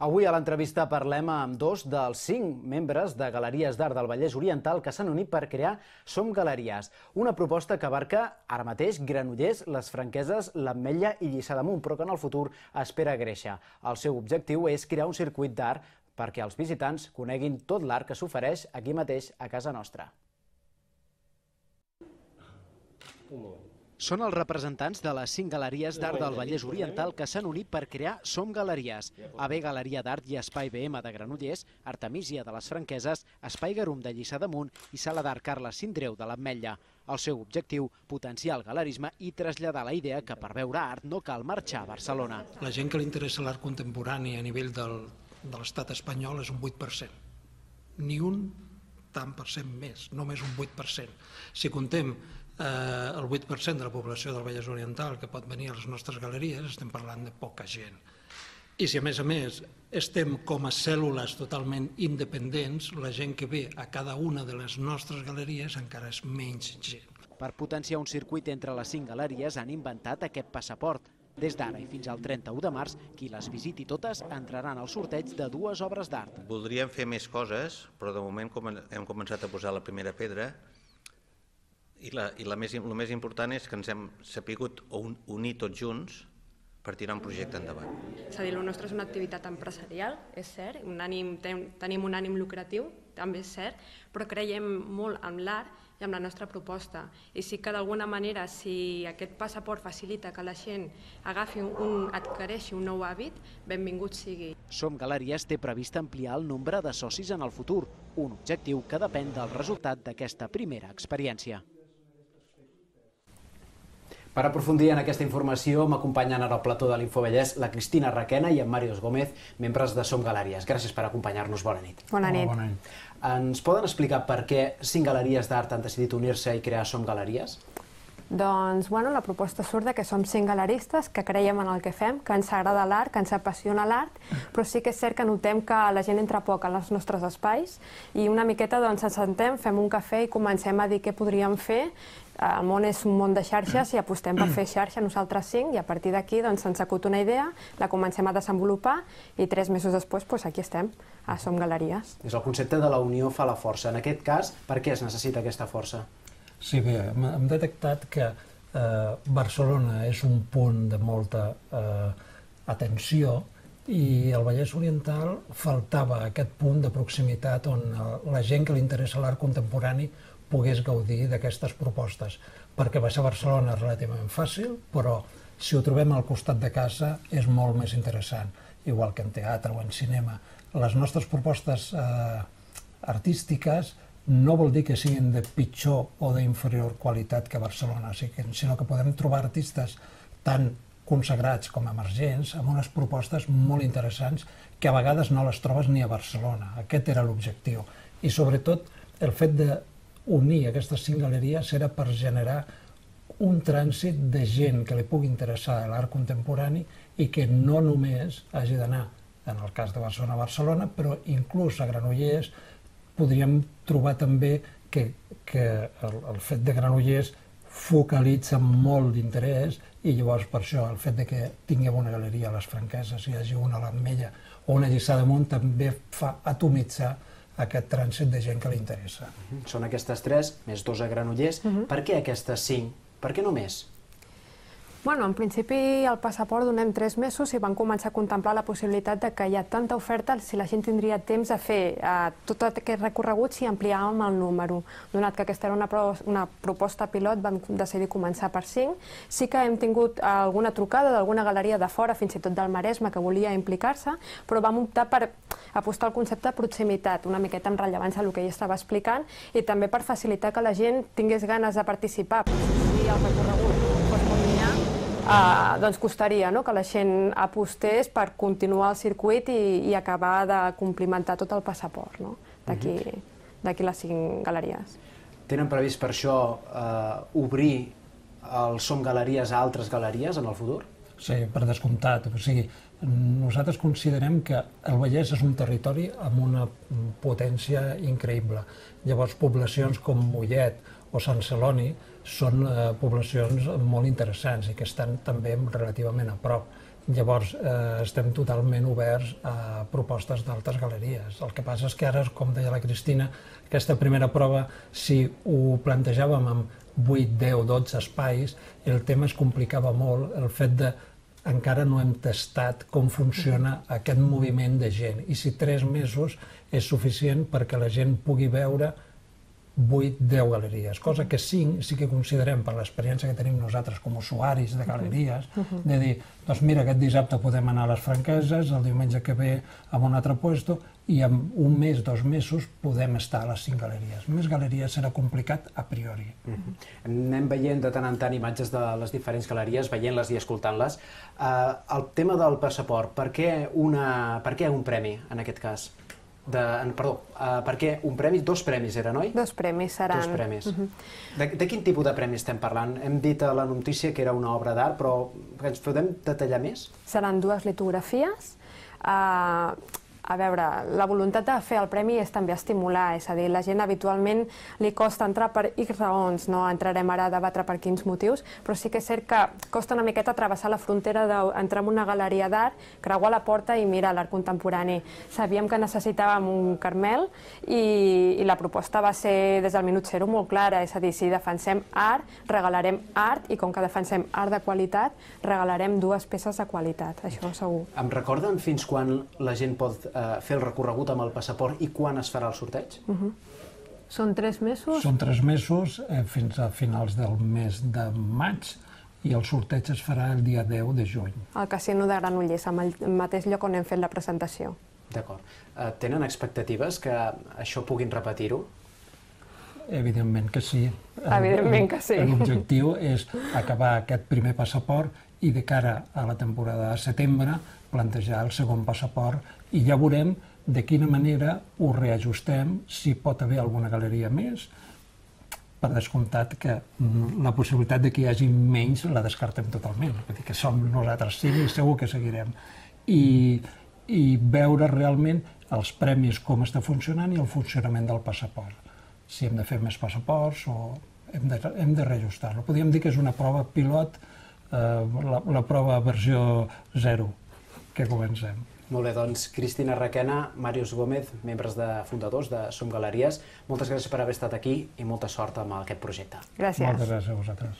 Avui a l'entrevista parlem amb 2 dels 5 membres de Galeries d'Art del Vallès Oriental que s'han unit per crear Som Galeries, una proposta que abarca ara mateix Granollers, les Franqueses, l'Ametlla i Lliçà d'Amunt, però que en el futur espera créixer. El seu objectiu és crear un circuit d'art perquè els visitants coneguin tot l'art que s'ofereix aquí mateix a casa nostra. Són els representants de les 5 galeries d'art del Vallès Oriental que s'han unit per crear Som Galeries. AB Galeria d'Art i Espai BM de Granollers, Artemísia de les Franqueses, Espai Garum de Lliçà d'Amunt i Sala d'Art Carles Sindreu de l'Ametlla. El seu objectiu, potenciar el galerisme i traslladar la idea que per veure art no cal marxar a Barcelona. La gent que li interessa l'art contemporani a nivell de l'estat espanyol és un 8%. Ni un tant per cent més, només un 8%. Si contem el 8% de la població del Vallès Oriental que pot venir a les nostres galeries, estem parlant de poca gent. I si a més estem com a cèl·lules totalment independents, la gent que ve a cada una de les nostres galeries encara és menys gent. Per potenciar un circuit entre les 5 galeries han inventat aquest passaport. Des d'ara i fins al 31 de març, qui les visiti totes entraran al sorteig de 2 obres d'art. Voldríem fer més coses, però de moment hem començat a posar la primera pedra i el més important és que ens hem sapigut unir tots junts per tirar un projecte endavant. És a dir, el nostre és una activitat empresarial, és cert, tenim un ànim lucratiu, també és cert, però creiem molt en l'art i amb la nostra proposta. I sí que d'alguna manera, si aquest passaport facilita que la gent adquireixi un nou hàbit, benvingut sigui. Som Galeries té previst ampliar el nombre de socis en el futur, un objectiu que depèn del resultat d'aquesta primera experiència. Per aprofundir en aquesta informació, m'acompanyen ara al plató de l'Infovallès la Cristina Requena i en Màrius Gómez, membres de Som Galeries. Gràcies per acompanyar-nos. Bona nit. Bona nit. Ens poden explicar per què 5 galeries d'art han decidit unir-se i crear Som Galeries? Doncs, la proposta surt que som 5 galeristes, que creiem en el que fem, que ens agrada l'art, que ens apassiona l'art, però sí que és cert que notem que la gent entra poc als nostres espais i una miqueta ens assentem, fem un cafè i comencem a dir què podríem fer. El món és un món de xarxes i apostem per fer xarxa nosaltres 5 i a partir d'aquí ens acut una idea, la comencem a desenvolupar i 3 mesos després aquí estem, a Som Galeries. És el concepte de la unió fa la força. En aquest cas, per què es necessita aquesta força? Sí, bé, hem detectat que Barcelona és un punt de molta atenció i al Vallès Oriental faltava aquest punt de proximitat on la gent que li interessa l'art contemporani pogués gaudir d'aquestes propostes, perquè baixar a Barcelona és relativament fàcil, però si ho trobem al costat de casa és molt més interessant, igual que en teatre o en cinema. Les nostres propostes artístiques no vol dir que siguin de pitjor o d'inferior qualitat que Barcelona, sinó que podem trobar artistes tan consagrats com emergents amb unes propostes molt interessants que a vegades no les trobes ni a Barcelona. Aquest era l'objectiu. I sobretot el fet d'unir aquestes 5 galeries era per generar un trànsit de gent que li pugui interessar l'art contemporani i que no només hagi d'anar, en el cas de Barcelona, a Barcelona, però inclús a Granollers podríem trobar també que el fet de Granollers focalitza molt d'interès i llavors per això el fet que tinguem una galeria a les Franqueses, hi hagi una a l'Ametlla o una a Lliçà d'Amunt també fa atomitzar aquest trànsit de gent que li interessa. Són aquestes 3, més 2 a Granollers. Per què aquestes 5? Per què no més? En principi al passaport donem 3 mesos i vam començar a contemplar la possibilitat que hi ha tanta oferta si la gent tindria temps de fer tot aquest recorregut si ampliàvem el número. Donat que aquesta era una proposta pilot, vam decidir començar per 5. Sí que hem tingut alguna trucada d'alguna galeria de fora, fins i tot del Maresme, que volia implicar-se, però vam optar per apostar el concepte de proximitat, una miqueta en rellevància al que ell estava explicant, i també per facilitar que la gent tingués ganes de participar, si el recorregut fos com n'hi ha, doncs costaria que la gent apostés per continuar el circuit i acabar de complimentar tot el passaport d'aquí les 5 galeries. Tenen previst per això obrir el Som Galeries a altres galeries en el futur? Sí, per descomptat. O sigui, nosaltres considerem que el Vallès és un territori amb una potència increïble. Llavors, poblacions com Mollet o Sant Celoni són poblacions molt interessants i que estan també relativament a prop. Llavors, estem totalment oberts a propostes d'altres galeries. El que passa és que ara, com deia la Cristina, aquesta primera prova, si ho plantejàvem amb 8, 10, 12 espais, el tema es complicava molt, el fet de encara no hem tastat com funciona aquest moviment de gent. I si 3 mesos és suficient perquè la gent pugui veure 8, 10 galeries, cosa que 5 sí que considerem, per l'experiència que tenim nosaltres com a usuaris de galeries, de dir, doncs mira, aquest dissabte podem anar a les Franqueses, el diumenge que ve a un altre puesto, i en un mes, 2 mesos, podem estar a les 5 galeries. Més galeries serà complicat a priori. Anem veient de tant en tant imatges de les diferents galeries, veient-les i escoltant-les. El tema del passaport, per què un premi, en aquest cas? Perdó, per què un premi? 2 premis eren, oi? 2 premis seran. 2 premis. De quin tipus de premi estem parlant? Hem dit a la notícia que era una obra d'art, però ens podem detallar més? Seran 2 litografies. A veure, la voluntat de fer el premi és també estimular, és a dir, la gent habitualment li costa entrar per X raons, no entrarem ara a debatre per quins motius, però sí que és cert que costa una miqueta travessar la frontera d'entrar en una galeria d'art, creuar la porta i mirar l'art contemporani. Sabíem que necessitàvem un Carmel i la proposta va ser des del minut 0 molt clara, és a dir, si defensem art, regalarem art i com que defensem art de qualitat, regalarem 2 peces de qualitat, això segur. Em recorden fins quan la gent pot fer el recorregut amb el passaport i quan es farà el sorteig? Són 3 mesos? Són 3 mesos fins a finals del mes de maig i el sorteig es farà el dia 10 de juny. Al Casino de Granollers, al mateix lloc on hem fet la presentació. D'acord. Tenen expectatives que això puguin repetir-ho? Evidentment que sí. Evidentment que sí. L'objectiu és acabar aquest primer passaport i de cara a la temporada de setembre plantejar el segon passaport i ja veurem de quina manera ho reajustem, si pot haver alguna galeria més, per descomptat que la possibilitat de que hi hagi menys la descartem totalment, vull dir que som nosaltres 5 i segur que seguirem. I veure realment els premis com està funcionant i el funcionament del passaport. Si hem de fer més passaports o hem de reajustar-lo. Podríem dir que és una prova pilot, la prova versió 0 que comencem. Molt bé, doncs Cristina Requena, Màrius Gómez, membres fundadors de Som Galeries, moltes gràcies per haver estat aquí i molta sort amb aquest projecte. Gràcies. Moltes gràcies a vosaltres.